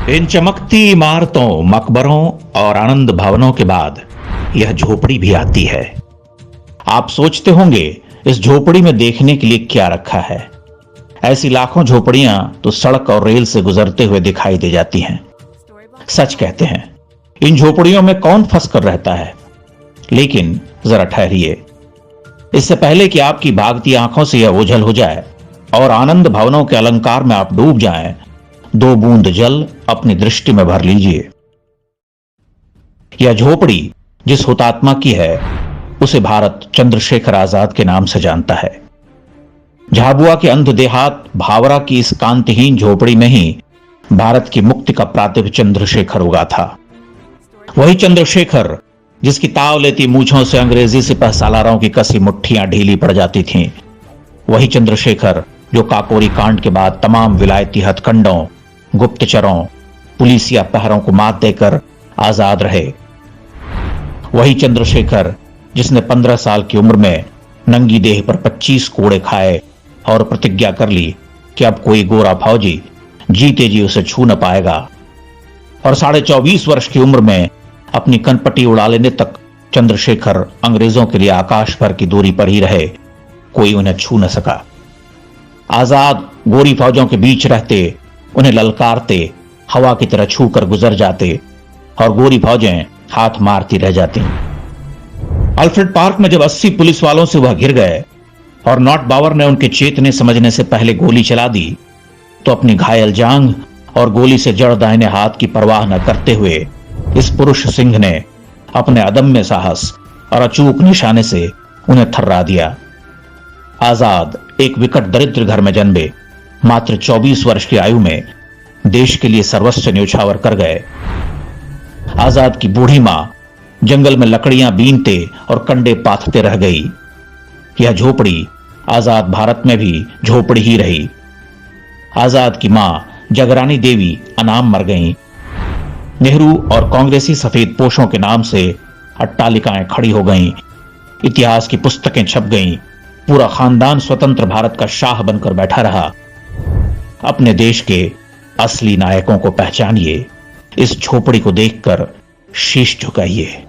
इन चमकती इमारतों, मकबरों और आनंद भवनों के बाद यह झोपड़ी भी आती है। आप सोचते होंगे इस झोपड़ी में देखने के लिए क्या रखा है। ऐसी लाखों झोपड़ियां तो सड़क और रेल से गुजरते हुए दिखाई दे जाती हैं। सच कहते हैं, इन झोपड़ियों में कौन फंस कर रहता है। लेकिन जरा ठहरिए, इससे पहले कि आपकी भागती आंखों से यह ओझल हो जाए और आनंद भवनों के अलंकार में आप डूब जाएं, 2 बूंद जल अपनी दृष्टि में भर लीजिए। यह झोपड़ी जिस हुतात्मा की है, उसे भारत चंद्रशेखर आजाद के नाम से जानता है। झाबुआ के अंध देहात भावरा की इस कांतिहीन झोपड़ी में ही भारत की मुक्ति का प्रातिभ चंद्रशेखर उगा था। वही चंद्रशेखर जिसकी ताव लेती मूंछों से अंग्रेजी सिपह सालारों की कसी मुट्ठियां ढीली पड़ जाती थीं। वही चंद्रशेखर जो काकोरी कांड के बाद तमाम विलायती हथकंडों, गुप्तचरों, पुलिसिया पहरों को मात देकर आजाद रहे। वही चंद्रशेखर जिसने 15 साल की उम्र में नंगी देह पर 25 कोड़े खाए और प्रतिज्ञा कर ली कि अब कोई गोरा फौजी जीते जी उसे छू न पाएगा, और 24.5 वर्ष की उम्र में अपनी कनपटी उड़ा लेने तक चंद्रशेखर अंग्रेजों के लिए आकाश भर की दूरी पर ही रहे, कोई उन्हें छू न सका। आजाद गोरी फौजों के बीच रहते, उन्हें ललकारते, हवा की तरह छूकर गुजर जाते और गोरी फौजें हाथ मारती रह जाती। अल्फ्रेड पार्क में जब 80 पुलिस वालों से वह घिर गए और नॉट बावर ने उनके चेतने समझने से पहले गोली चला दी, तो अपनी घायल जांघ और गोली से जड़ दाहिने हाथ की परवाह न करते हुए इस पुरुष सिंह ने अपने अदम्य साहस और अचूक निशाने से उन्हें थर्रा दिया। आजाद एक विकट दरिद्र घर में जन्मे, मात्र 24 वर्ष की आयु में देश के लिए सर्वस्व न्योछावर कर गए। आजाद की बूढ़ी मां जंगल में लकड़ियां बीनते और कंडे पाथते रह गई। यह झोपड़ी आजाद भारत में भी झोपड़ी ही रही। आजाद की मां जगरानी देवी अनाम मर गईं। नेहरू और कांग्रेसी सफेद पोशों के नाम से अट्टालिकाएं खड़ी हो गईं। इतिहास की पुस्तकें छप गईं। पूरा खानदान स्वतंत्र भारत का शाह बनकर बैठा रहा। अपने देश के असली नायकों को पहचानिए, इस झोपड़ी को देखकर शीश झुकाइए।